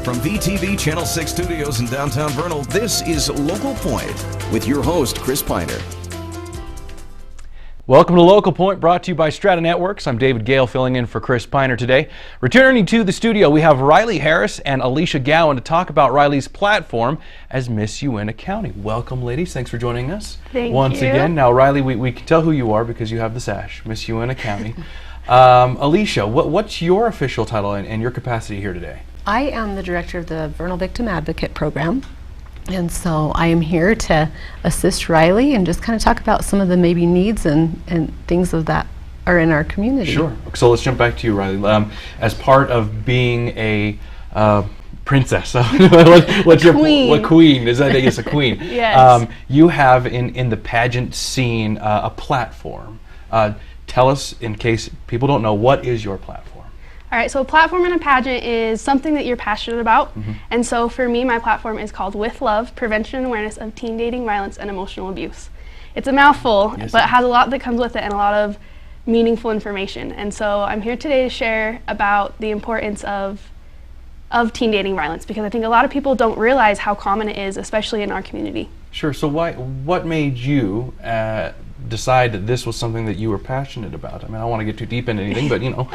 From VTV Channel 6 Studios in downtown Vernal, this is Local Point with your host, Chris Piner. Welcome to Local Point, brought to you by Strata Networks. I'm David Gale, filling in for Chris Piner today. Returning to the studio, we have Riley Harris and Alicia Gowan to talk about Riley's platform as Miss Uintah County. Welcome, ladies. Thanks for joining us. Thank once you. again. Now, Riley, we can tell who you are because you have the sash, Miss Uintah County. Alicia, what's your official title and your capacity here today? I am the director of the Vernal Victim Advocate Program. And so I am here to assist Riley and just kind of talk about some of the maybe needs and things of that are in our community. Sure. So let's jump back to you, Riley. As part of being a princess, what's your queen? What queen is that? I guess a queen. Yes. You have in the pageant scene a platform. Tell us, in case people don't know, what is your platform? All right, so a platform in a pageant is something that you're passionate about. And so for me, my platform is called With Love, Prevention and Awareness of Teen Dating, Violence, and Emotional Abuse. It's a mouthful, Yes, but it has a lot that comes with it and a lot of meaningful information. And so I'm here today to share about the importance of teen dating violence, because I think a lot of people don't realize how common it is, especially in our community. Sure. So what made you decide that this was something that you were passionate about? I mean, I don't want to get too deep into anything, but you know.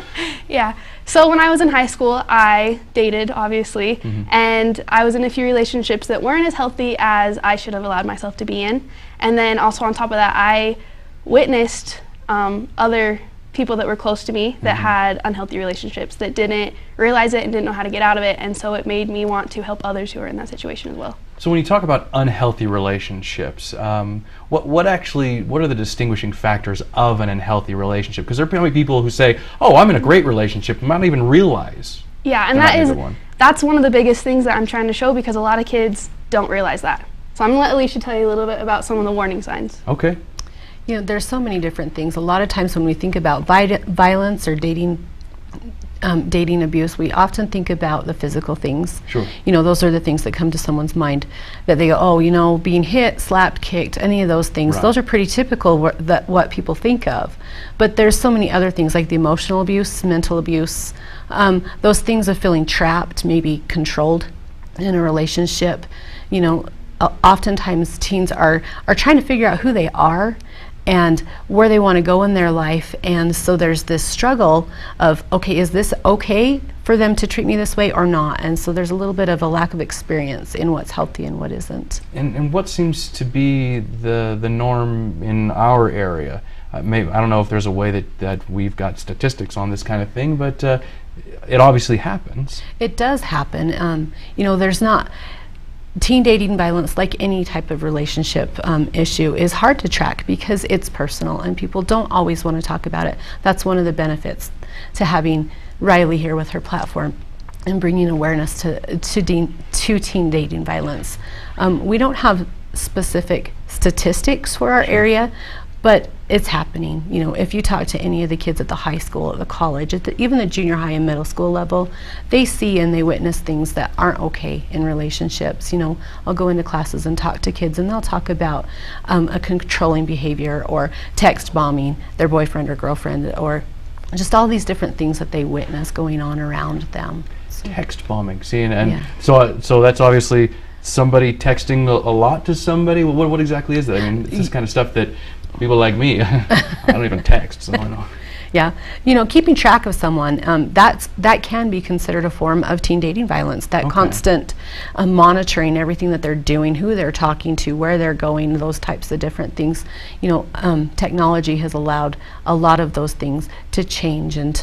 Yeah. So when I was in high school, I dated, obviously, and I was in a few relationships that weren't as healthy as I should have allowed myself to be in. And then also on top of that, I witnessed other people that were close to me that had unhealthy relationships that didn't realize it and didn't know how to get out of it. And so it made me want to help others who are in that situation as well. So when you talk about unhealthy relationships, what are the distinguishing factors of an unhealthy relationship? Because there are probably people who say, "Oh, I'm in a great relationship," and might not even realize. Yeah, and that's one of the biggest things that I'm trying to show, because a lot of kids don't realize that. So I'm gonna let Alicia tell you a little bit about some of the warning signs. Okay. You know, there's so many different things. A lot of times when we think about violence or dating abuse, we often think about the physical things. Sure. You know, those are the things that come to someone's mind, that they go, oh, you know, being hit, slapped, kicked, any of those things. Right. Those are pretty typical what people think of. But there's so many other things, like the emotional abuse, mental abuse, those things of feeling trapped, maybe controlled in a relationship. You know, oftentimes teens are trying to figure out who they are and where they want to go in their life, and so there's this struggle of, okay, is this okay for them to treat me this way or not? And so there's a little bit of a lack of experience in what's healthy and what isn't. And what seems to be the norm in our area? Maybe, I don't know if there's a way that we've got statistics on this kind of thing, but it obviously happens. It does happen. You know, there's not. Teen dating violence, like any type of relationship issue, is hard to track because it's personal and people don't always want to talk about it. That's one of the benefits to having Riley here with her platform and bringing awareness to teen dating violence. We don't have specific statistics for our area, but it's happening. You know, if you talk to any of the kids at the high school, at the college, even the junior high and middle school level, they see and they witness things that aren't okay in relationships. You know, I'll go into classes and talk to kids, and they'll talk about a controlling behavior or text bombing their boyfriend or girlfriend, or just all these different things that they witness going on around them. So. Text bombing. See, and so that's obviously somebody texting a lot to somebody. What exactly is that? I mean, it's this kind of stuff that people like me, I don't even text, so I know. Yeah, you know, keeping track of someone, that can be considered a form of teen dating violence. That constant monitoring everything that they're doing, who they're talking to, where they're going, those types of different things. You know, technology has allowed a lot of those things to change and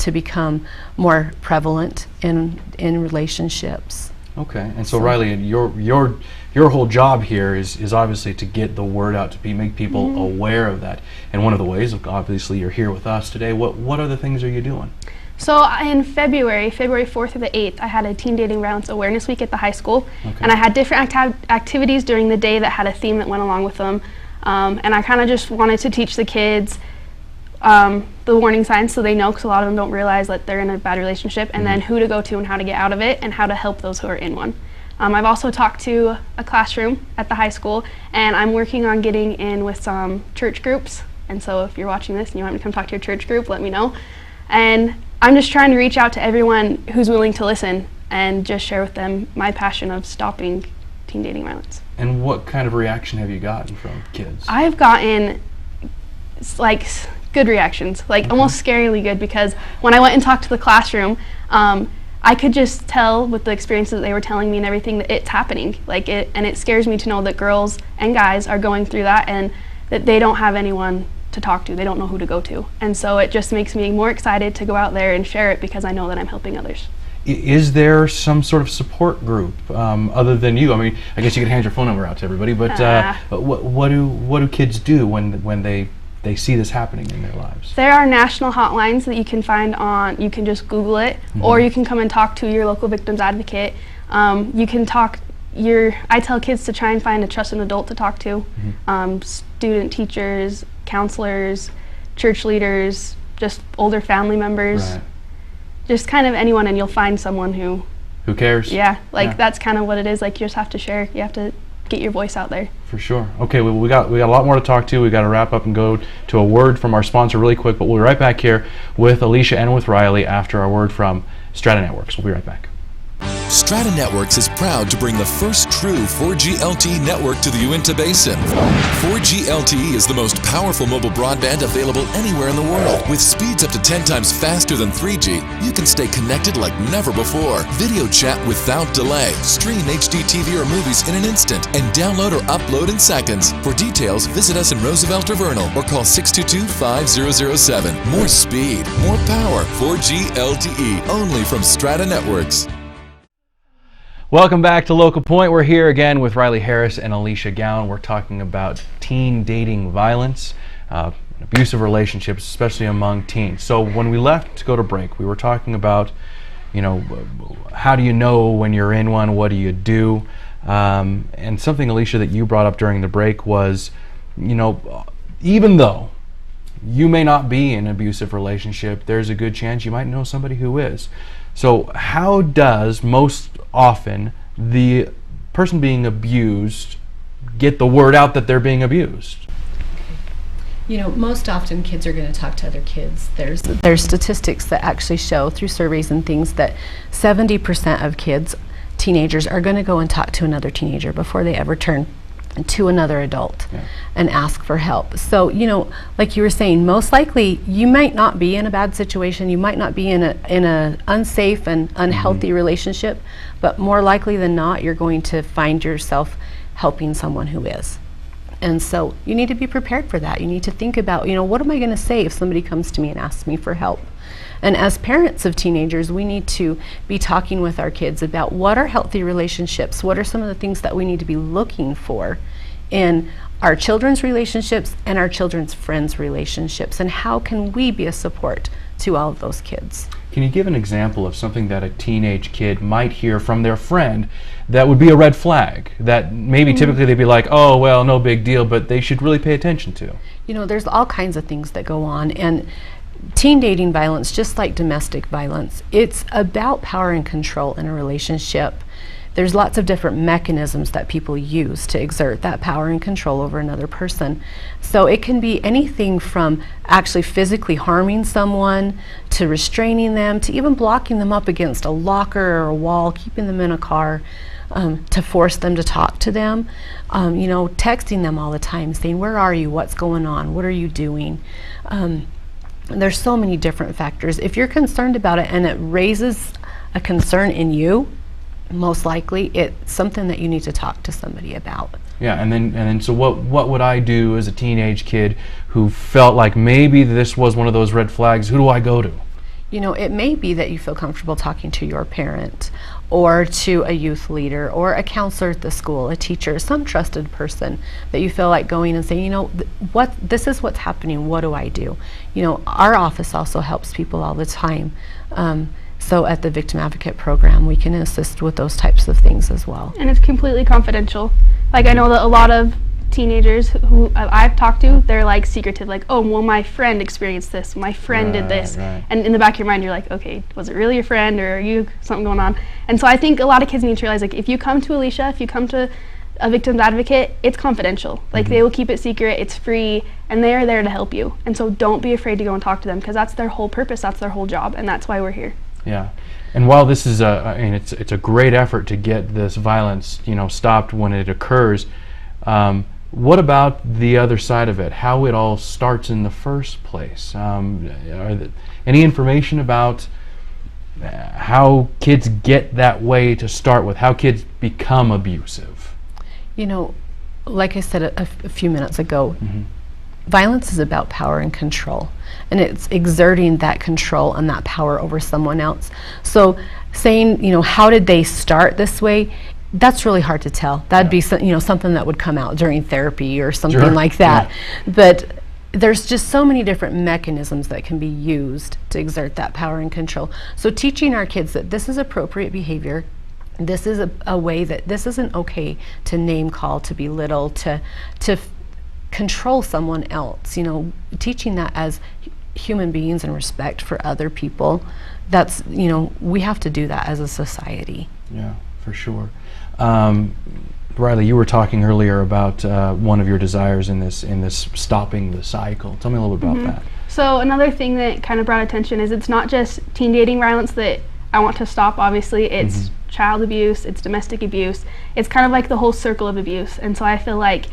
to become more prevalent in relationships. Okay, and so Riley, your whole job here is obviously to get the word out, to make people aware of that. And one of the ways, obviously, you're here with us today. What other things are you doing? So in February 4th through the 8th, I had a Teen Dating Violence Awareness Week at the high school. And I had different activities during the day that had a theme that went along with them. And I kind of just wanted to teach the kids the warning signs so they know, because a lot of them don't realize that they're in a bad relationship, and then who to go to and how to get out of it and how to help those who are in one. I've also talked to a classroom at the high school, and I'm working on getting in with some church groups. And so if you're watching this and you want me to come talk to your church group, let me know. And I'm just trying to reach out to everyone who's willing to listen and just share with them my passion of stopping teen dating violence. And what kind of reaction have you gotten from kids? I've gotten like good reactions, like almost scarily good, because when I went and talked to the classroom, I could just tell with the experiences that they were telling me and everything that it's happening. And it scares me to know that girls and guys are going through that and that they don't have anyone to talk to. They don't know who to go to. And so it just makes me more excited to go out there and share it, because I know that I'm helping others. Is there some sort of support group other than you? I mean, I guess you could hand your phone number out to everybody, but what do kids do when they see this happening in their lives? There are national hotlines that you can find on, you can just Google it, or you can come and talk to your local victims advocate. You can talk, I tell kids to try and find a trusted adult to talk to, student teachers, counselors, church leaders, just older family members. Right. Just kind of anyone, and you'll find someone who cares. Yeah, that's kind of what it is. Like, you just have to share. You have to get your voice out there. For sure. Okay, we got a lot more to talk to. We got to wrap up and go to a word from our sponsor really quick, but we'll be right back here with Alicia and with Riley after our word from Strata Networks. We'll be right back. Strata Networks is proud to bring the first true 4G LTE network to the Uintah Basin. 4G LTE is the most powerful mobile broadband available anywhere in the world. With speeds up to 10 times faster than 3G, you can stay connected like never before. Video chat without delay, stream HD TV or movies in an instant, and download or upload in seconds. For details, visit us in Roosevelt or Vernal or call 622-5007. More speed, more power. 4G LTE, only from Strata Networks. Welcome back to Local Point. We're here again with Riley Harris and Alicia Gowan. We're talking about teen dating violence, abusive relationships, especially among teens. So when we left to go to break, we were talking about, how do you know when you're in one? What do you do? And something, Alicia, that you brought up during the break was, even though you may not be in an abusive relationship, there's a good chance you might know somebody who is. So how does most often the person being abused get the word out that they're being abused? Most often kids are going to talk to other kids. There's statistics that actually show through surveys and things that 70% of kids, teenagers, are going to go and talk to another teenager before they ever turn to another adult and ask for help. So, like you were saying, most likely you might not be in a bad situation, you might not be in a unsafe and unhealthy relationship, but more likely than not, you're going to find yourself helping someone who is. And so you need to be prepared for that. You need to think about, what am I going to say if somebody comes to me and asks me for help? And as parents of teenagers, we need to be talking with our kids about what are healthy relationships, what are some of the things that we need to be looking for in our children's relationships and our children's friends' relationships, and how can we be a support to all of those kids. Can you give an example of something that a teenage kid might hear from their friend that would be a red flag, that maybe typically they'd be like, oh, well, no big deal, but they should really pay attention to? There's all kinds of things that go on, and teen dating violence, just like domestic violence, it's about power and control in a relationship. There's lots of different mechanisms that people use to exert that power and control over another person. So it can be anything from actually physically harming someone, to restraining them, to even blocking them up against a locker or a wall, keeping them in a car, to force them to talk to them, texting them all the time, saying, where are you, what's going on, what are you doing? There's so many different factors. If you're concerned about it and it raises a concern in you, most likely it's something that you need to talk to somebody about. Yeah, and then so what would I do as a teenage kid who felt like maybe this was one of those red flags? Who do I go to? It may be that you feel comfortable talking to your parent or to a youth leader or a counselor at the school, a teacher, some trusted person that you feel like going and saying, this is what's happening, what do I do? Our office also helps people all the time. So at the Victim Advocate Program, we can assist with those types of things as well. And it's completely confidential. Like, I know that a lot of teenagers who I've talked to, they're like secretive, like, oh, well, my friend experienced this, my friend did this. Right. And in the back of your mind, you're like, okay, was it really your friend, or are you something going on? And so I think a lot of kids need to realize, like, if you come to Alicia, if you come to a victim's advocate, it's confidential. Like, they will keep it secret, it's free, and they are there to help you. And so don't be afraid to go and talk to them, because that's their whole purpose, that's their whole job, and that's why we're here. Yeah. And while this is I mean, it's a great effort to get this violence, stopped when it occurs. What about the other side of it? How it all starts in the first place? Any information about how kids get that way to start with? How kids become abusive? Like I said a few minutes ago, violence is about power and control, and it's exerting that control and that power over someone else. So saying, how did they start this way? That's really hard to tell. That'd be something that would come out during therapy or something like that. Yeah. But there's just so many different mechanisms that can be used to exert that power and control. So teaching our kids that this is appropriate behavior, this is a way that this isn't okay to name call, to belittle, to control someone else. Teaching that as human beings and respect for other people. That's we have to do that as a society. Yeah, for sure. Riley, you were talking earlier about one of your desires in this stopping the cycle. Tell me a little bit about that. So another thing that kind of brought attention is it's not just teen dating violence that I want to stop. Obviously, it's child abuse, it's domestic abuse. It's kind of like the whole circle of abuse. And so I feel like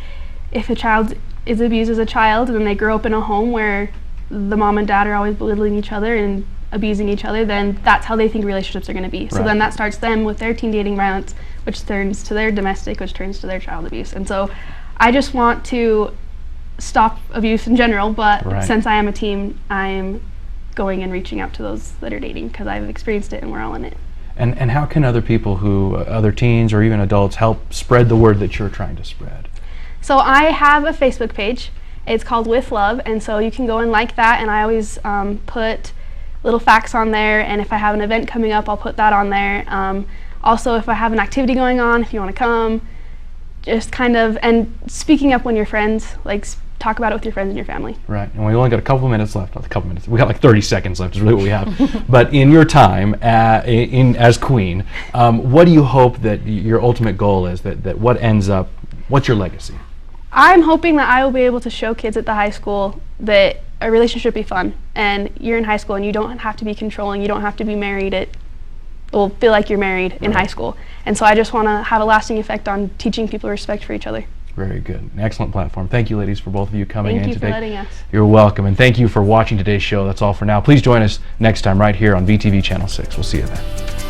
if a child is abused as a child and then they grow up in a home where the mom and dad are always belittling each other and abusing each other, then that's how they think relationships are going to be. So then that starts them with their teen dating violence, which turns to their domestic, which turns to their child abuse. And so I just want to stop abuse in general, but since I am a teen, I am going and reaching out to those that are dating because I've experienced it and we're all in it. And how can other people other teens or even adults help spread the word that you're trying to spread? So I have a Facebook page. It's called With Love, and so you can go and like that, and I always put little facts on there, and if I have an event coming up, I'll put that on there. Also, if I have an activity going on, if you want to come, just kind of, and speaking up when you're friends, like talk about it with your friends and your family. Right, and we only got a couple minutes left, not a couple minutes, we got like 30 seconds left is really what we have. But in your time as queen, what do you hope that your ultimate goal is, that what ends up, what's your legacy? I'm hoping that I will be able to show kids at the high school that a relationship be fun, and you're in high school and you don't have to be controlling, you don't have to be married feel like you're married in high school. And so I just want to have a lasting effect on teaching people respect for each other. Very good. An excellent platform. Thank you, ladies, for both of you coming in today. Thank you for letting us. You're welcome, and thank you for watching today's show. That's all for now. Please join us next time right here on VTV Channel 6. We'll see you then.